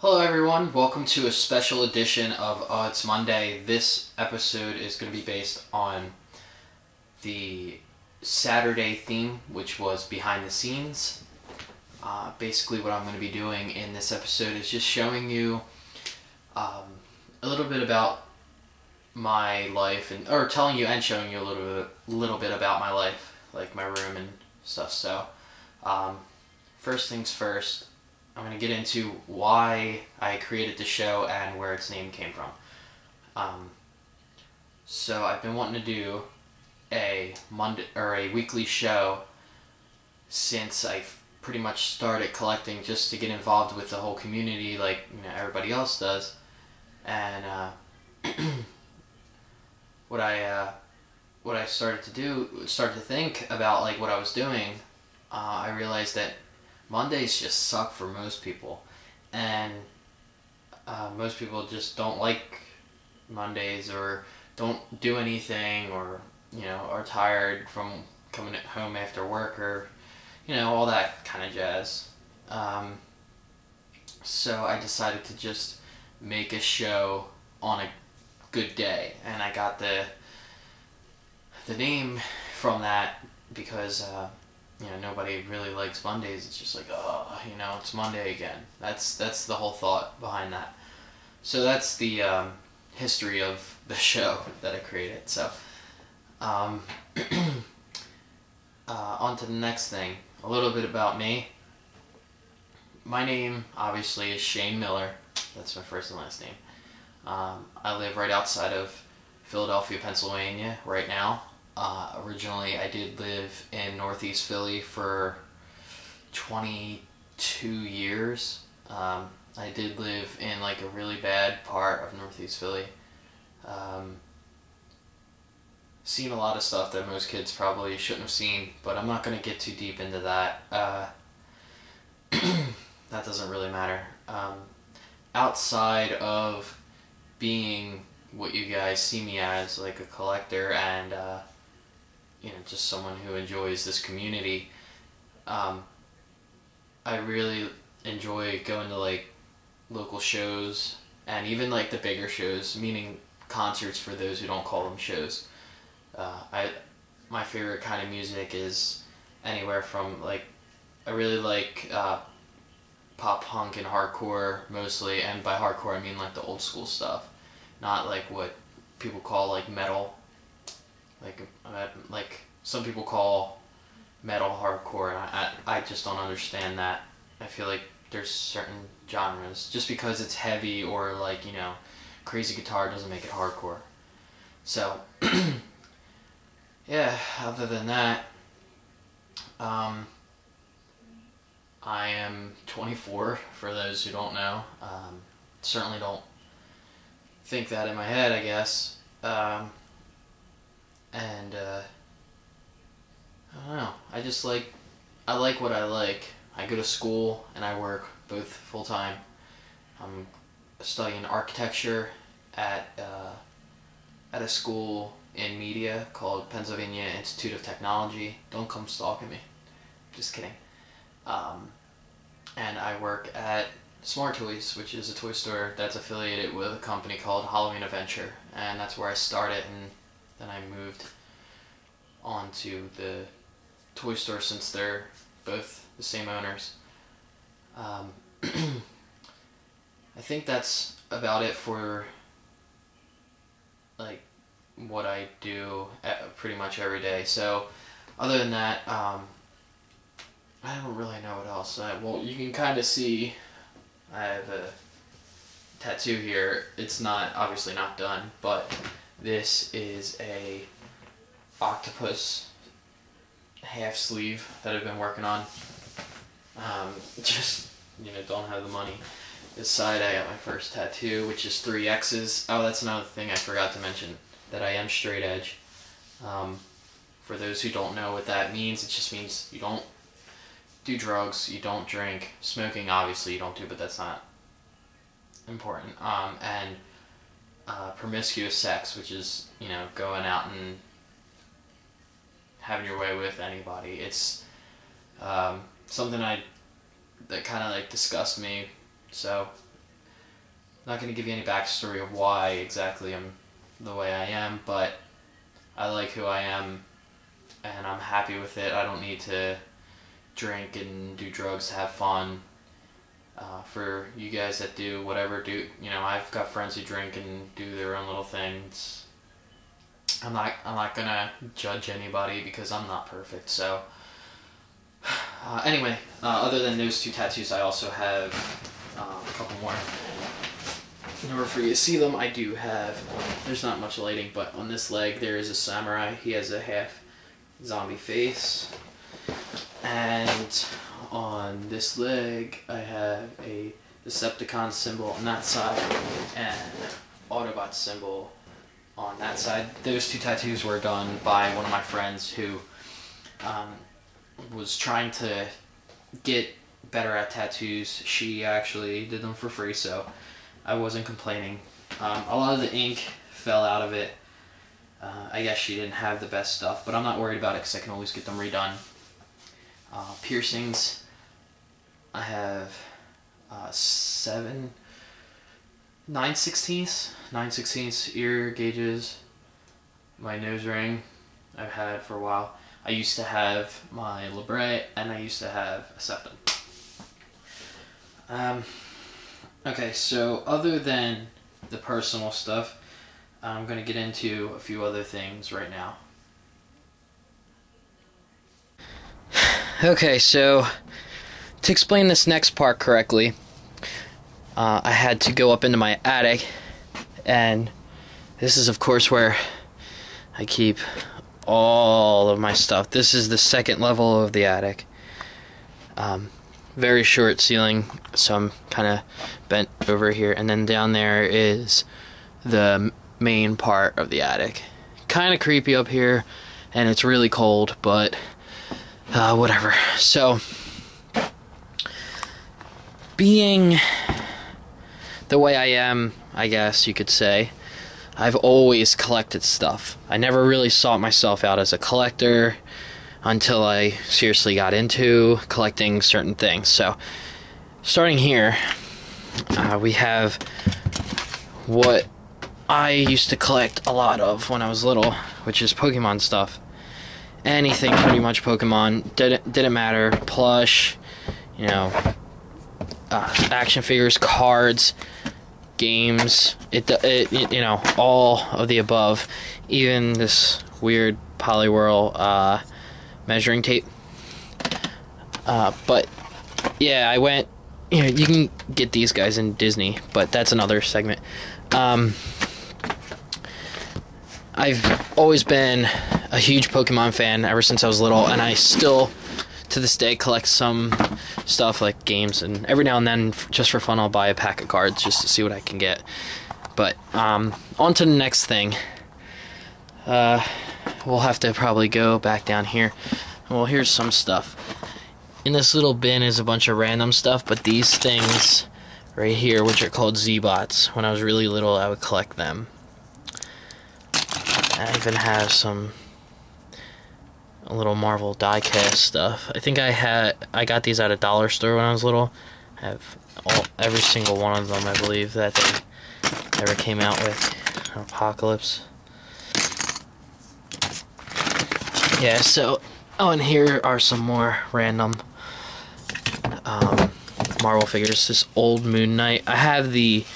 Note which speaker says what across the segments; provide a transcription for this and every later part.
Speaker 1: Hello everyone, welcome to a special edition of It's Monday. This episode is going to be based on the Saturday theme, which was behind the scenes. Basically what I'm going to be doing in this episode is just showing you a little bit about my life, or telling you and showing you a little bit about my life, like my room and stuff. So first things first, I'm going to get into why I created the show and where its name came from. So I've been wanting to do a weekly show since I pretty much started collecting, just to get involved with the whole community like everybody else does. And what I started to think about, like what I was doing, I realized that Mondays just suck for most people, and most people just don't like Mondays, or don't do anything, or are tired from coming home after work, or all that kind of jazz. So I decided to just make a show on a good day, and I got the name from that because nobody really likes Mondays. It's just like, oh, it's Monday again. That's the whole thought behind that. So that's the history of the show that I created. So on to the next thing. A little bit about me. My name, obviously, is Shane Miller. That's my first and last name. I live right outside of Philadelphia, Pennsylvania right now. Originally, I did live in Northeast Philly for 22 years. I did live in like a really bad part of Northeast Philly. Seen a lot of stuff that most kids probably shouldn't have seen, but I'm not going to get too deep into that. That doesn't really matter. Outside of being what you guys see me as, like a collector and just someone who enjoys this community, I really enjoy going to like local shows, and even like the bigger shows, meaning concerts for those who don't call them shows. My favorite kind of music is anywhere from, like, I really like pop punk and hardcore mostly, and by hardcore I mean like the old school stuff, not like what people call like metal. Like some people call metal hardcore, and I just don't understand that. I feel like there's certain genres, just because it's heavy or like crazy guitar doesn't make it hardcore. So yeah, other than that, I am 24, for those who don't know. Certainly don't think that in my head, I guess. And I don't know. I like what I like. I go to school and I work both full time. I'm studying architecture at a school in media called Pennsylvania Institute of Technology. Don't come stalking me. Just kidding. And I work at Smart Toys, which is a toy store that's affiliated with a company called Halloween Adventure, and that's where I started, and then I moved on to the toy store since they're both the same owners. I think that's about it for like what I do pretty much every day. So other than that, I don't really know what else. Well, you can kind of see I have a tattoo here. It's obviously not done, but this is a octopus half sleeve that I've been working on. Just don't have the money. This side I got my first tattoo, which is 3 X's. Oh, that's another thing I forgot to mention, that I am straight edge. For those who don't know what that means, it just means you don't do drugs, you don't drink. Smoking, obviously, you don't do, but that's not important. And promiscuous sex, which is, going out and having your way with anybody. It's something that kind of like disgusts me. So not going to give you any backstory of why exactly I'm the way I am, but I like who I am, and I'm happy with it. I don't need to drink and do drugs to have fun. For you guys that do whatever, I've got friends who drink and do their own little things. I'm not gonna judge anybody because I'm not perfect. So anyway, other than those 2 tattoos, I also have a couple more. In order for you to see them, I do have, there's not much lighting, but on this leg there is a samurai. He has a half zombie face. And on this leg I have a Decepticon symbol on that side and Autobot symbol on that side. Those 2 tattoos were done by one of my friends who was trying to get better at tattoos. She actually did them for free, so I wasn't complaining. A lot of the ink fell out of it. I guess she didn't have the best stuff, but I'm not worried about it because I can always get them redone. Piercings, I have 9/16 ear gauges. My nose ring I've had for a while. I used to have my labret, and I used to have a septum. Okay, so other than the personal stuff, I'm going to get into a few other things right now. Okay, so to explain this next part correctly, I had to go up into my attic, and this is of course where I keep all of my stuff. This is the 2nd level of the attic. Very short ceiling, so I'm kind of bent over here, and then down there is the main part of the attic. Kind of creepy up here, and it's really cold, but whatever. So, being the way I am, I guess you could say, I've always collected stuff. I never really sought myself out as a collector until I seriously got into collecting certain things. So, starting here, we have what I used to collect a lot of when I was little, which is Pokemon stuff. Anything pretty much Pokemon, didn't matter. Plush, action figures, cards, games, all of the above. Even this weird Poliwhirl measuring tape. But yeah, I went. You can get these guys in Disney, but that's another segment. I've always been a huge Pokemon fan ever since I was little, and I still, to this day, collect some stuff like games, and every now and then, just for fun, I'll buy a pack of cards just to see what I can get. But, on to the next thing. We'll have to probably go back down here. Well, here's some stuff. In this little bin is a bunch of random stuff, but these things right here, which are called Z-Bots, when I was really little, I would collect them. I even have a little Marvel die-cast stuff. I think I got these at a dollar store when I was little. I have every single one of them, I believe, that they ever came out with. Apocalypse. Yeah, so, and here are some more random Marvel figures. This old Moon Knight. I have the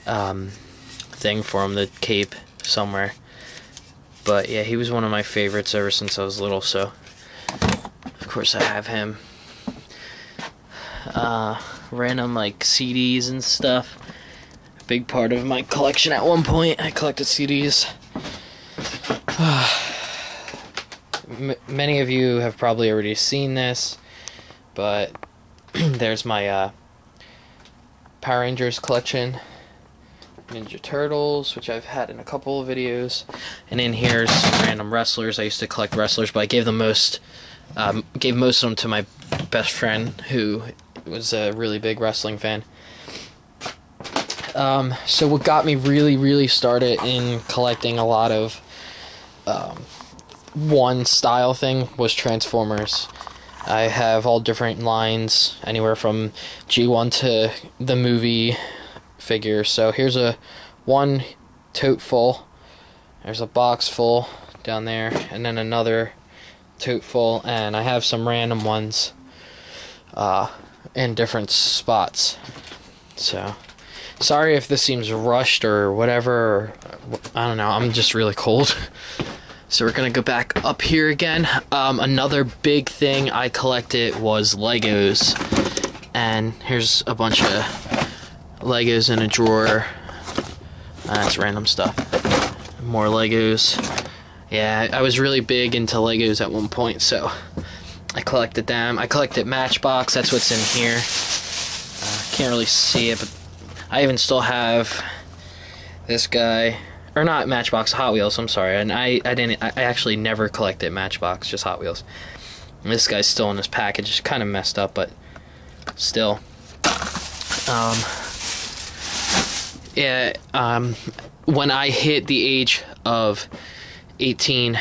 Speaker 1: thing for him, the cape, somewhere. But yeah, he was one of my favorites ever since I was little, so of course I have him. Random like CDs and stuff. A big part of my collection at one point. I collected CDs. Many of you have probably already seen this, but there's my Power Rangers collection. Ninja Turtles, which I've had in a couple of videos, and in here's random wrestlers. I used to collect wrestlers, but I gave most of them to my best friend, who was a really big wrestling fan. So what got me really started in collecting a lot of one style thing was Transformers. I have all different lines, anywhere from G1 to the movie figures. So here's one tote full. There's a box full down there, and then another tote full, and I have some random ones in different spots. So sorry if this seems rushed or whatever, or I don't know, I'm just really cold. So we're gonna go back up here again. Another big thing I collected was Legos, and here's a bunch of Legos in a drawer. That's random stuff. More Legos. Yeah, I was really big into Legos at one point, so I collected them. I collected Matchbox, that's what's in here. Can't really see it, but I even still have this guy, or not Matchbox, Hot Wheels, I'm sorry. And I actually never collected Matchbox, just Hot Wheels. And this guy's still in this package, it's kind of messed up, but still. When I hit the age of 18,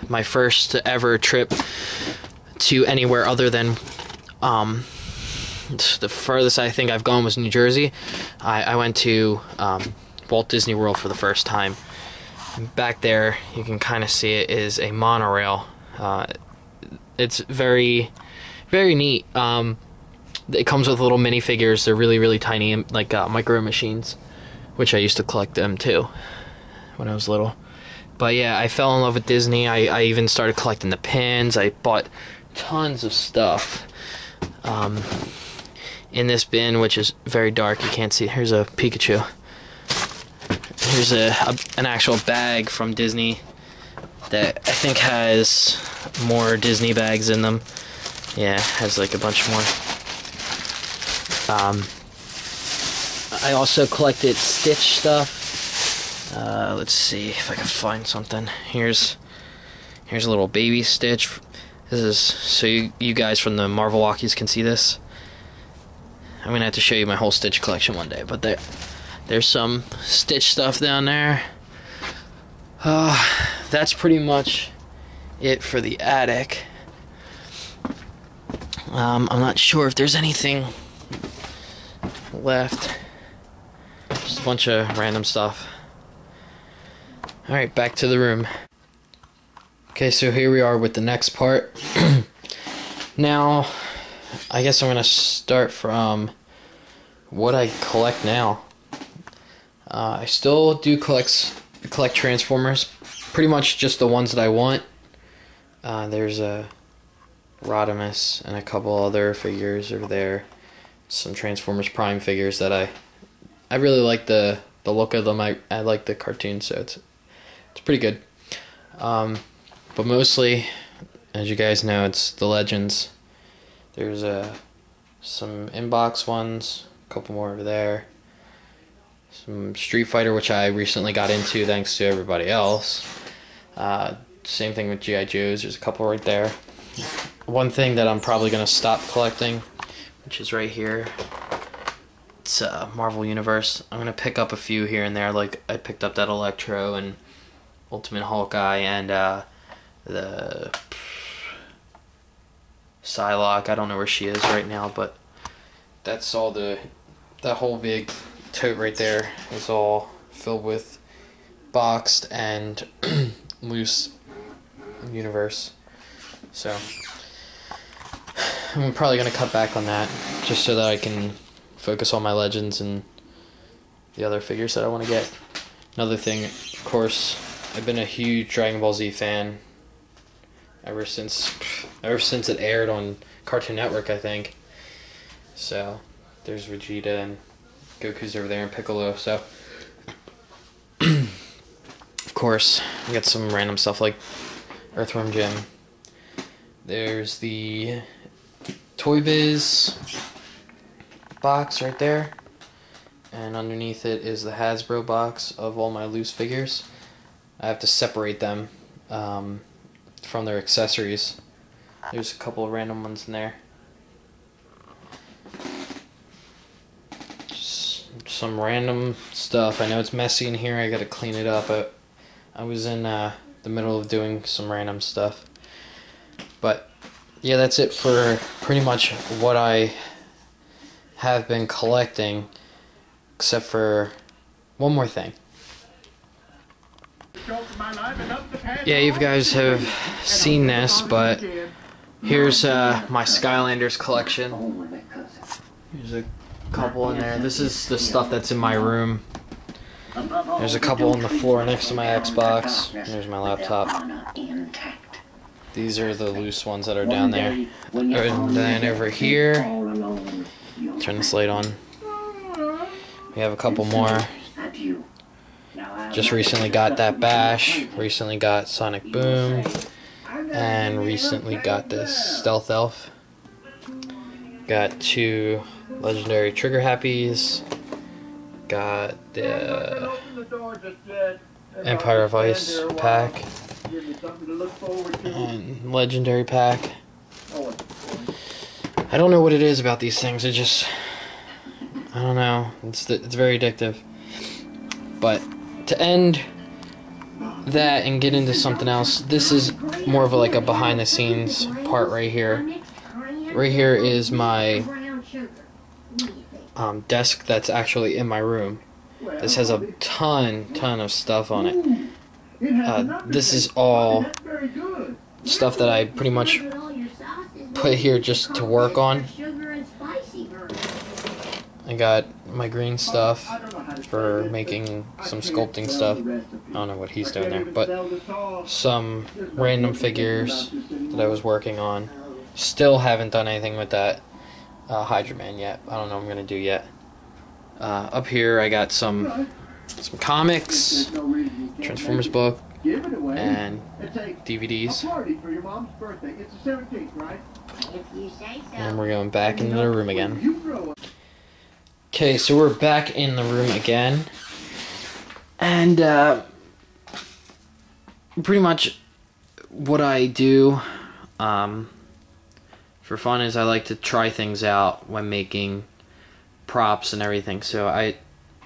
Speaker 1: my first ever trip to anywhere other than the furthest I think I've gone was New Jersey. I went to Walt Disney World for the first time. And back there, you can kind of see it, is a monorail. It's very, very neat. It comes with little minifigures. They're really, really tiny, like micro machines, which I used to collect them too when I was little. But yeah, I fell in love with Disney. I even started collecting the pins. I bought tons of stuff in this bin, which is very dark. You can't see. Here's a Pikachu. Here's an actual bag from Disney that I think has more Disney bags in them. Yeah, has like a bunch more. I also collected Stitch stuff. Let's see if I can find something. Here's a little baby Stitch. This is so you guys from the Marvel Walkies can see this. I'm gonna have to show you my whole Stitch collection one day, but there's some Stitch stuff down there. That's pretty much it for the attic. I'm not sure if there's anything left. Just a bunch of random stuff. Alright, back to the room. Okay, so here we are with the next part. Now, I guess I'm going to start from what I collect now. I still do collect Transformers. Pretty much just the ones that I want. There's a Rodimus and a couple other figures over there. Some Transformers Prime figures that I really like the look of them. I like the cartoon, so it's pretty good. But mostly, as you guys know, it's the Legends. There's some inbox ones, a couple more over there. Some Street Fighter, which I recently got into thanks to everybody else. Same thing with G.I. Joes, there's a couple right there. One thing that I'm probably going to stop collecting, which is right here, it's Marvel Universe. I'm going to pick up a few here and there, like I picked up that Electro and Ultimate Hawkeye and the Psylocke. I don't know where she is right now, but that's all that whole big tote right there is all filled with boxed and loose Universe. So I'm probably going to cut back on that just so that I can focus on my Legends and the other figures that I want to get. Another thing, of course, I've been a huge Dragon Ball Z fan ever since it aired on Cartoon Network, I think. So there's Vegeta and Goku's over there and Piccolo. So of course, we got some random stuff like Earthworm Jim. There's the Toy Biz box right there, and underneath it is the Hasbro box of all my loose figures. I have to separate them from their accessories. There's a couple of random ones in there. Just some random stuff. I know it's messy in here, I gotta clean it up. I was in the middle of doing some random stuff. But yeah, that's it for pretty much what I have been collecting. except for one more thing. Yeah, you guys have seen this, but here's my Skylanders collection. There's a couple in there. This is the stuff that's in my room. There's a couple on the floor next to my Xbox. There's my laptop. These are the loose ones that are down there. And then over here, turn this light on. We have a couple more. Just recently got that Bash, recently got Sonic Boom, and recently got this Stealth Elf. Got 2 Legendary Trigger Happies. Got the Empire of Ice pack. And Legendary pack. I don't know what it is about these things. It just, I don't know. It's very addictive. But to end that and get into something else, this is more of like a behind the scenes part right here. Right here is my desk that's actually in my room. This has a ton of stuff on it. This is all stuff that I pretty much put here just to work on. I got my green stuff for making some sculpting stuff. I don't know what he's doing there, but some random figures that I was working on. Still haven't done anything with that Hydra Man yet. I don't know what I'm gonna do yet. Up here I got some comics, Transformers book, and DVDs. And we're going back into the room again. Okay, so we're back in the room again. And pretty much what I do for fun is I like to try things out when making props and everything. So I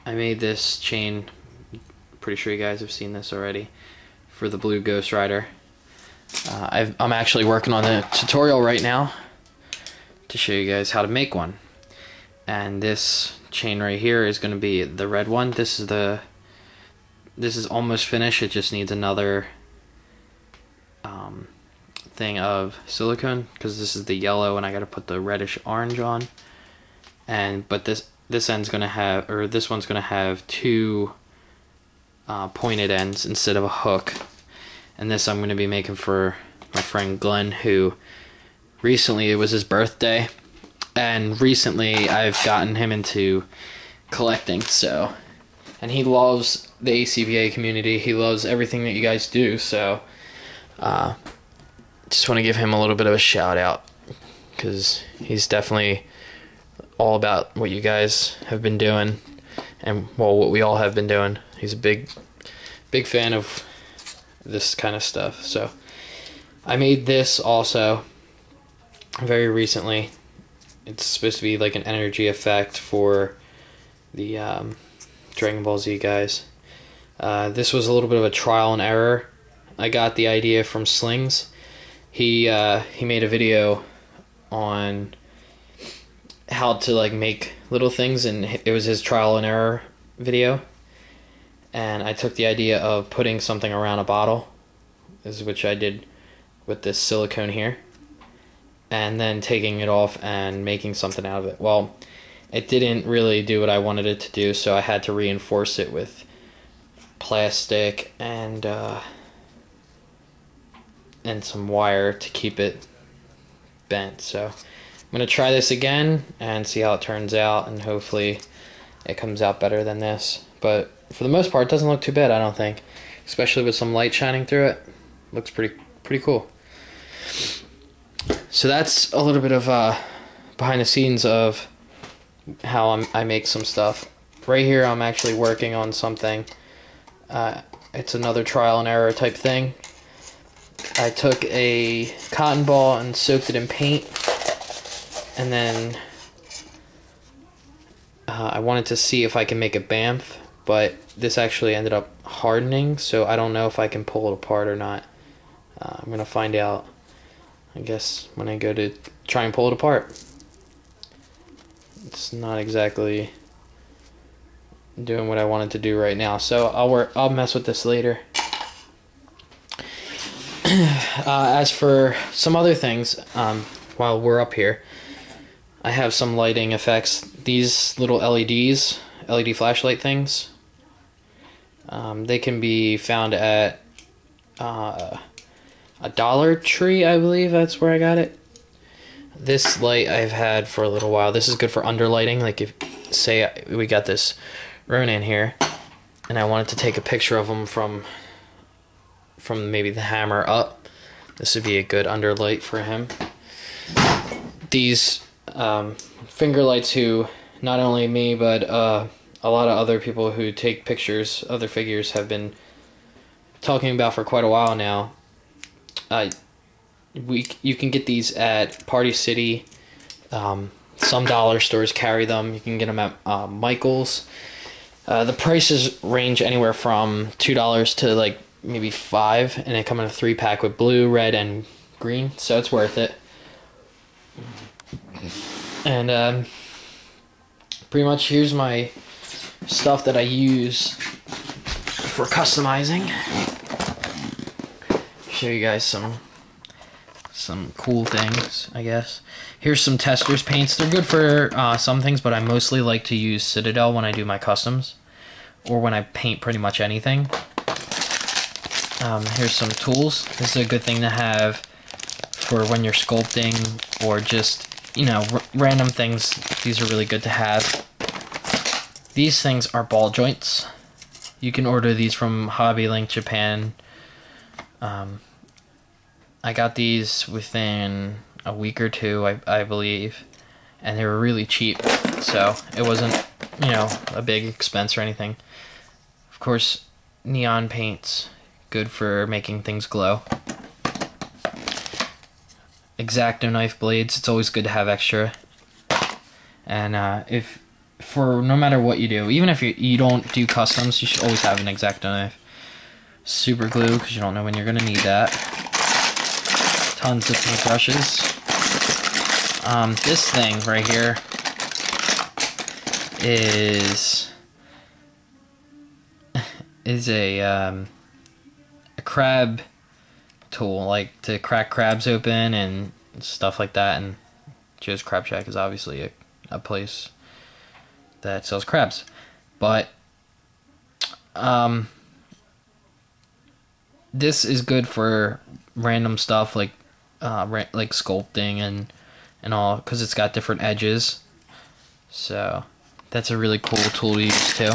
Speaker 1: made this chain, pretty sure you guys have seen this already, for the blue Ghost Rider. I'm actually working on a tutorial right now to show you guys how to make one. And this chain right here is going to be the red one. This is almost finished. It just needs another thing of silicone, because this is the yellow and I got to put the reddish orange on. But this end's going to have, or this one's going to have 2 pointed ends instead of a hook. And this I'm going to be making for my friend Glenn, who recently, it was his birthday, and recently I've gotten him into collecting. So, and he loves the ACBA community. He loves everything that you guys do. So just want to give him a little bit of a shout out, because he's definitely all about what you guys have been doing, and well, what we all have been doing. He's a big fan of this kind of stuff. So I made this also very recently. It's supposed to be like an energy effect for the Dragon Ball Z guys. This was a little bit of a trial and error. I got the idea from Slings. He made a video on how to like make little things, and it was his trial and error video. And I took the idea of putting something around a bottle, which I did with this silicone here, and then taking it off and making something out of it. Well, it didn't really do what I wanted it to do, so I had to reinforce it with plastic and some wire to keep it bent. So I'm going to try this again and see how it turns out, and hopefully it comes out better than this. But for the most part, it doesn't look too bad, I don't think. Especially with some light shining through it. Looks pretty cool. So that's a little bit of behind the scenes of how I make some stuff. Right here I'm actually working on something. It's another trial and error type thing. I took a cotton ball and soaked it in paint, and then I wanted to see if I can make a Bamf, but this actually ended up hardening, so I don't know if I can pull it apart or not. I'm going to find out, I guess, when I go to try and pull it apart. It's not exactly doing what I wanted to do right now. So I'll mess with this later. As for some other things, while we're up here, I have some lighting effects. These little LED flashlight things, they can be found at a Dollar Tree, I believe that's where I got it. This light I've had for a little while. This is good for underlighting. Like if, say we got this Ronin in here, and I wanted to take a picture of him from maybe the hammer up, this would be a good underlight for him. These finger lights, who not only me but a lot of other people who take pictures, other figures, have been talking about for quite a while now. You can get these at Party City. Some dollar stores carry them. You can get them at Michael's. The prices range anywhere from $2 to like maybe $5, and they come in a 3-pack with blue, red, and green, so it's worth it. And pretty much here's my stuff that I use for customizing. Show you guys some cool things, I guess. Here's some testers paints. They're good for some things, but I mostly like to use Citadel when I do my customs, or when I paint pretty much anything. Here's some tools. This is a good thing to have for when you're sculpting, or just, you know, random things. These are really good to have. These things are ball joints. You can order these from Hobby Link Japan. I got these within a week or two, I believe, and they were really cheap, so it wasn't, you know, a big expense or anything. Of course, neon paints, good for making things glow. X-Acto knife blades, it's always good to have extra. And no matter what you do, even if you don't do customs, you should always have an X-Acto knife. Super glue, because you don't know when you're going to need that. Tons of paintbrushes. This thing right here is a crab tool, like to crack crabs open and stuff like that. And Joe's Crab Shack is obviously a place that sells crabs, but this is good for random stuff like sculpting and all, because it's got different edges. So that's a really cool tool to use too.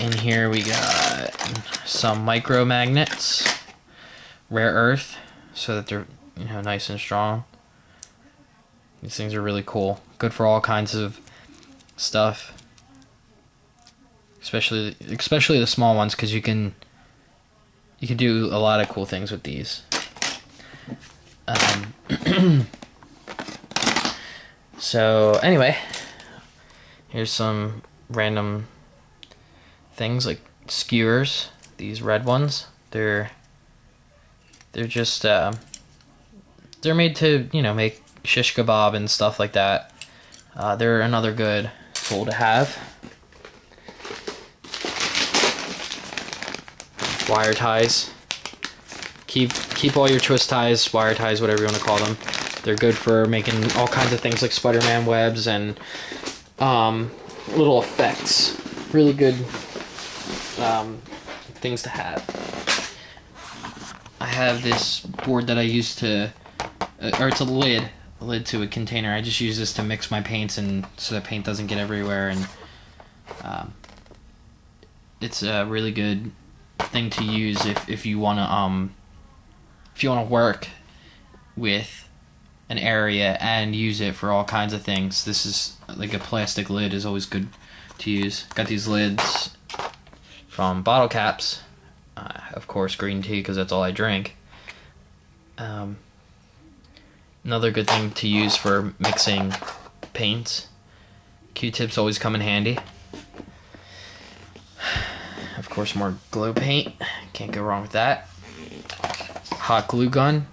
Speaker 1: In here we got some micro magnets, rare earth, so that they're, you know, nice and strong. These things are really cool, good for all kinds of stuff, especially the small ones, because you can do a lot of cool things with these. So anyway, here's some random things like skewers. These red ones, they're just they're made to, you know, make shish kebab and stuff like that. They're another good tool to have. Wire ties. Keep all your twist ties, wire ties, whatever you want to call them. They're good for making all kinds of things like Spider-Man webs and little effects. Really good things to have. I have this board that I use to, or it's a lid to a container. I just use this to mix my paints, and so the paint doesn't get everywhere. And it's a really good thing to use if you want to work with an area and use it for all kinds of things. This is like a plastic lid is always good to use. Got these lids from Bottle Caps, of course green tea because that's all I drink. Another good thing to use for mixing paints. Q-tips always come in handy. Of course, more glow paint, can't go wrong with that. Hot glue gun,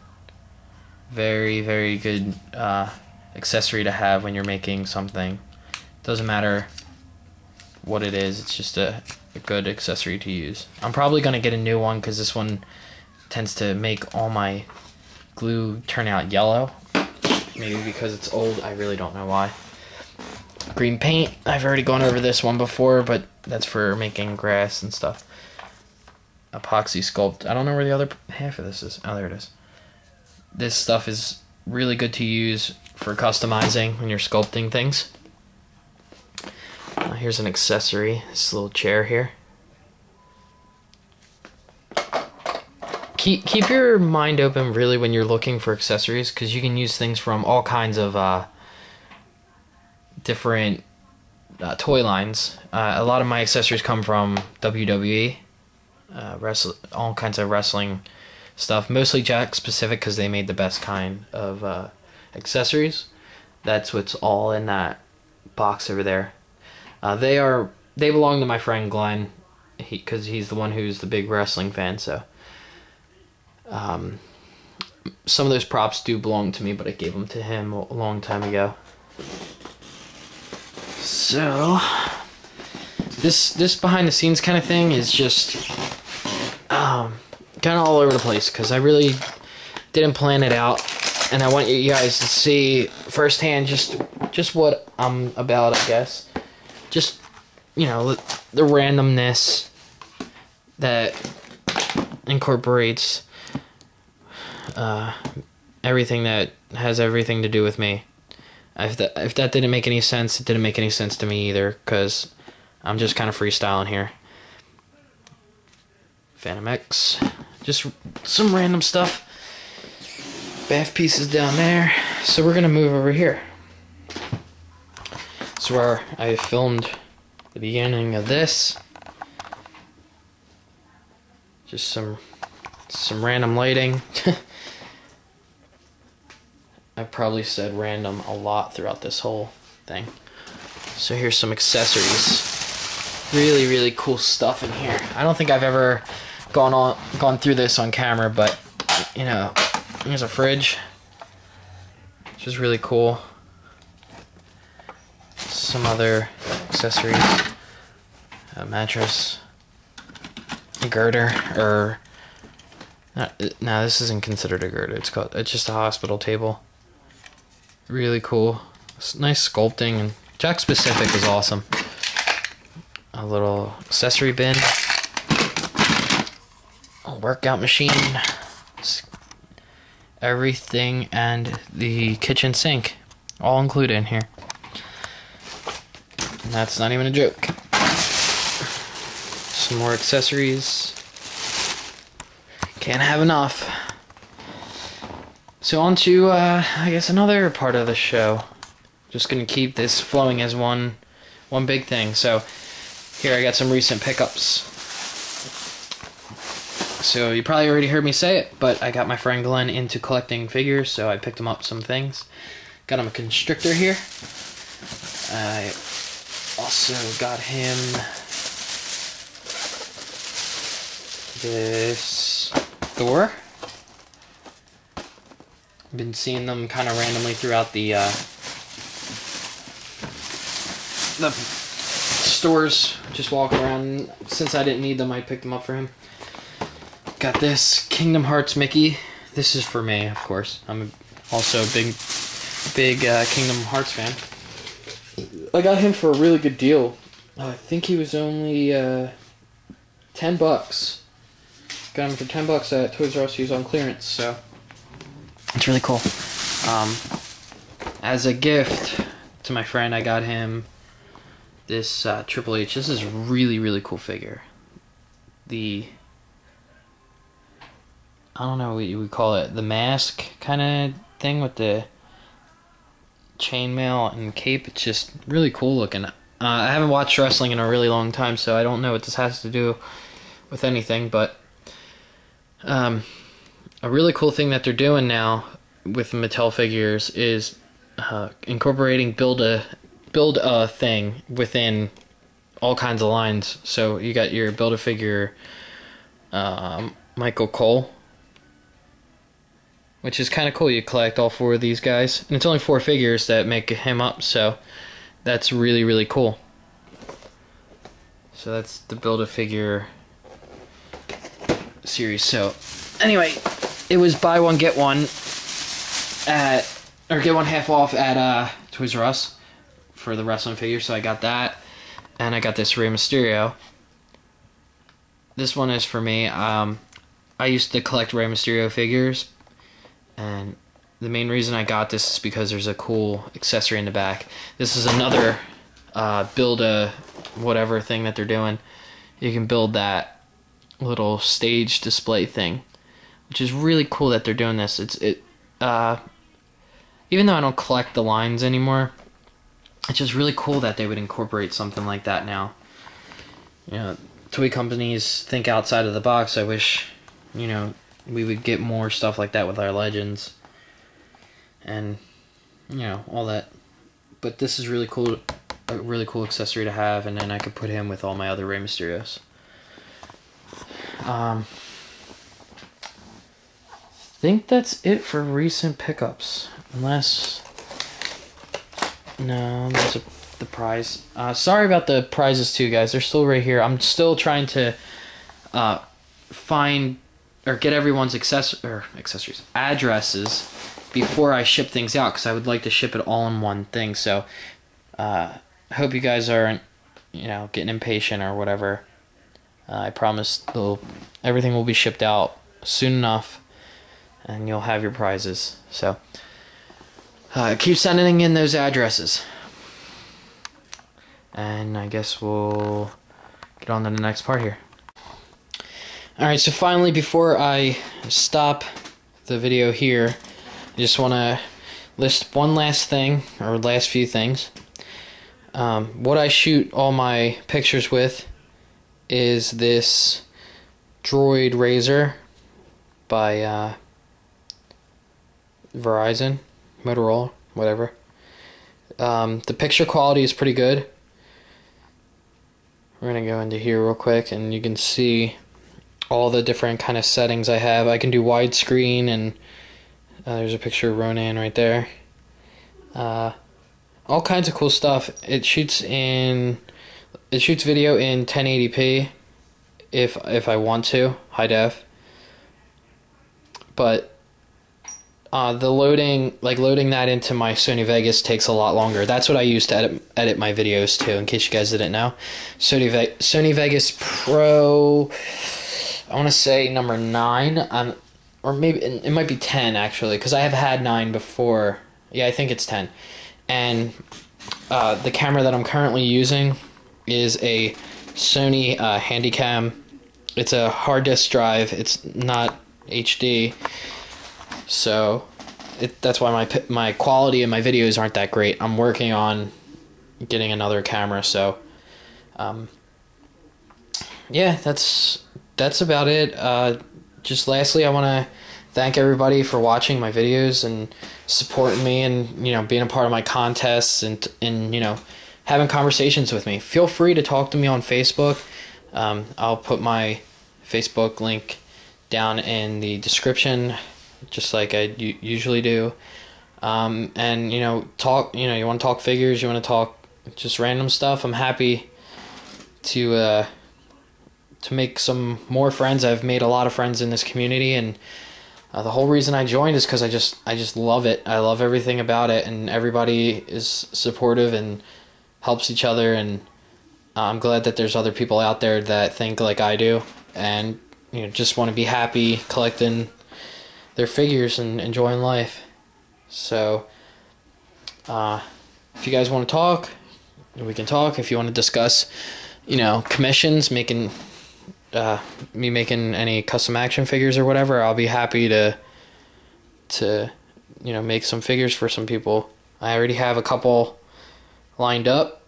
Speaker 1: very, very good accessory to have when you're making something. Doesn't matter what it is. It's just a good accessory to use. I'm probably going to get a new one because this one tends to make all my glue turn out yellow. Maybe because it's old, I really don't know why. Green paint, I've already gone over this one before, but that's for making grass and stuff. Epoxy sculpt, I don't know where the other half of this is. Oh, there it is. This stuff is really good to use for customizing when you're sculpting things. Here's an accessory, this little chair here. Keep your mind open really when you're looking for accessories, because you can use things from all kinds of different toy lines. A lot of my accessories come from WWE, all kinds of wrestling stuff, mostly Jack specific because they made the best kind of accessories. That's what's all in that box over there. They belong to my friend Glenn, because he's the one who's the big wrestling fan. So some of those props do belong to me, but I gave them to him a long time ago. So this behind the scenes kind of thing is just kind of all over the place, because I really didn't plan it out, and I want you guys to see firsthand just what I'm about, I guess. Just, you know, the randomness that incorporates everything that has everything to do with me. If that didn't make any sense, it didn't make any sense to me either, because I'm just kind of freestyling here. Phantom X, just some random stuff. Bath pieces down there. So we're gonna move over here. This is where I filmed the beginning of this. Just some random lighting. I've probably said random a lot throughout this whole thing. So here's some accessories. Really, really cool stuff in here. I don't think I've ever gone through this on camera, but you know, here's a fridge, which is really cool. Some other accessories. A mattress. A girder, or no, this isn't considered a girder. It's just a hospital table. Really cool. It's nice sculpting, and Jack specific is awesome. A little accessory bin. A workout machine. Everything, and the kitchen sink, all included in here. And that's not even a joke. Some more accessories. Can't have enough. So on to, I guess, another part of the show. Just gonna keep this flowing as one big thing. So here I got some recent pickups. So you probably already heard me say it, but I got my friend Glenn into collecting figures, so I picked him up some things. Got him a constrictor here. I also got him this Thor. Been seeing them kind of randomly throughout the stores, just walking around. Since I didn't need them, I picked them up for him. Got this Kingdom Hearts Mickey. This is for me, of course. I'm also a big Kingdom Hearts fan. I got him for a really good deal. I think he was only $10. Got him for $10 at Toys R Us. He was on clearance, so it's really cool. As a gift to my friend, I got him this Triple H. This is a really, really cool figure. I don't know what you would call it, the mask kind of thing with the chainmail and cape. It's just really cool looking. I haven't watched wrestling in a really long time, so I don't know what this has to do with anything, but a really cool thing that they're doing now with Mattel figures is incorporating build a thing within all kinds of lines. So you got your Build-A-Figure Michael Cole, which is kind of cool. You collect all 4 of these guys, and it's only 4 figures that make him up, so that's really, really cool. So that's the Build-A-Figure series. So anyway, it was buy one get one at, or get one half off at Toys R Us for the wrestling figure. So I got that, and I got this Rey Mysterio. This one is for me. I used to collect Rey Mysterio figures, and the main reason I got this is because there's a cool accessory in the back. This is another build-a-whatever thing that they're doing. You can build that little stage display thing, which is really cool that they're doing this. Even though I don't collect the lines anymore, it's just really cool that they would incorporate something like that now. You know, toy companies think outside of the box. I wish, you know, we would get more stuff like that with our Legends and, you know, all that. But this is really cool, a really cool accessory to have, and then I could put him with all my other Rey Mysterios. I think that's it for recent pickups, unless, no, there's the prize. Sorry about the prizes too, guys. They're still right here. I'm still trying to find or get everyone's accessories addresses before I ship things out, because I would like to ship it all in one thing. So I hope you guys aren't, you know, getting impatient or whatever. I promise everything will be shipped out soon enough, and you'll have your prizes. So keep sending in those addresses, and I guess we'll get on to the next part here. Alright, so finally, before I stop the video here, I just want to list one last thing, or last few things. What I shoot all my pictures with is this Droid Razor by Verizon, Motorola, whatever. The picture quality is pretty good. We're going to go into here real quick, and you can see all the different kind of settings I have. I can do widescreen, and there's a picture of Ronan right there. All kinds of cool stuff. It shoots video in 1080p if I want to, high def. But loading that into my Sony Vegas takes a lot longer. That's what I use to edit my videos too, in case you guys didn't know. Sony Vegas Pro, I want to say number 9, or maybe it might be 10 actually, because I have had 9 before. Yeah, I think it's 10. And the camera that I'm currently using is a Sony Handycam. It's a hard disk drive. It's not HD, so that's why my quality and my videos aren't that great. I'm working on getting another camera. So yeah, that's about it. Just lastly, I want to thank everybody for watching my videos and supporting me, and, you know, being a part of my contests, and you know, having conversations with me. Feel free to talk to me on Facebook. I'll put my Facebook link down in the description, just like I usually do. And, you know, you want to talk figures, you want to talk just random stuff, I'm happy to make some more friends. I've made a lot of friends in this community, and the whole reason I joined is because I just love it. I love everything about it, and everybody is supportive and helps each other, and I'm glad that there's other people out there that think like I do, and, you know, just want to be happy collecting their figures and enjoying life. So if you guys want to talk, we can talk. If you want to discuss, you know, commissions, me making any custom action figures or whatever, I'll be happy to you know, make some figures for some people. I already have a couple lined up,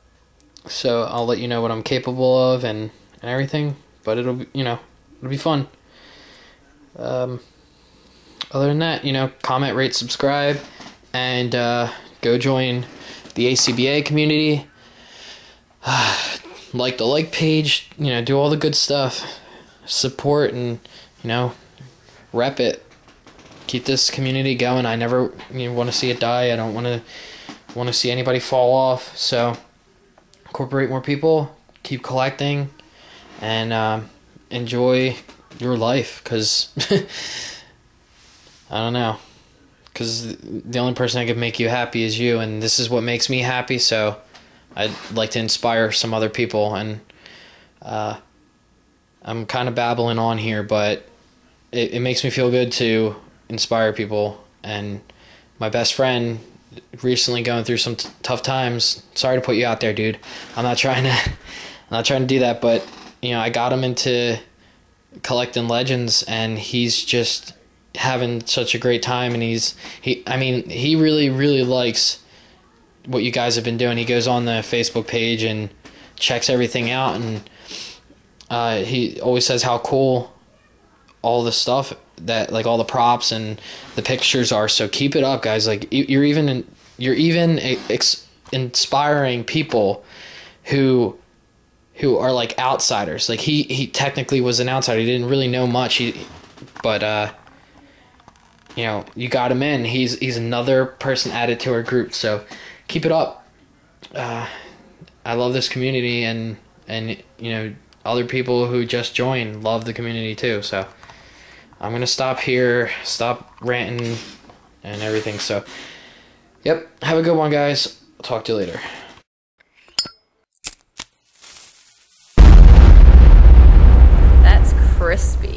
Speaker 1: so I'll let you know what I'm capable of and everything. But it'll be, you know, it'll be fun. Other than that, you know, comment, rate, subscribe, and go join the ACBA community. Like the like page, you know, do all the good stuff, support, and, you know, rep it. Keep this community going. I never want to see it die. I don't want to see anybody fall off. So incorporate more people, keep collecting, and enjoy your life, because I don't know, because the only person that can make you happy is you, and this is what makes me happy. So I'd like to inspire some other people, and I'm kind of babbling on here, but it makes me feel good to inspire people. And my best friend recently going through some tough times. Sorry to put you out there, dude. I'm not trying to do that, but you know, I got him into collecting legends, and he's just having such a great time. And he really likes what you guys have been doing. He goes on the Facebook page and checks everything out, and he always says how cool all the stuff, that like all the props and the pictures are. So keep it up, guys. Like you're even inspiring people who are like outsiders. Like he technically was an outsider. He didn't really know much. But you know, you got him in. He's another person added to our group. So keep it up. I love this community, and you know, other people who just joined love the community too. So I'm gonna stop here, stop ranting and everything. So yep, have a good one, guys. I'll talk to you later.
Speaker 2: That's crispy.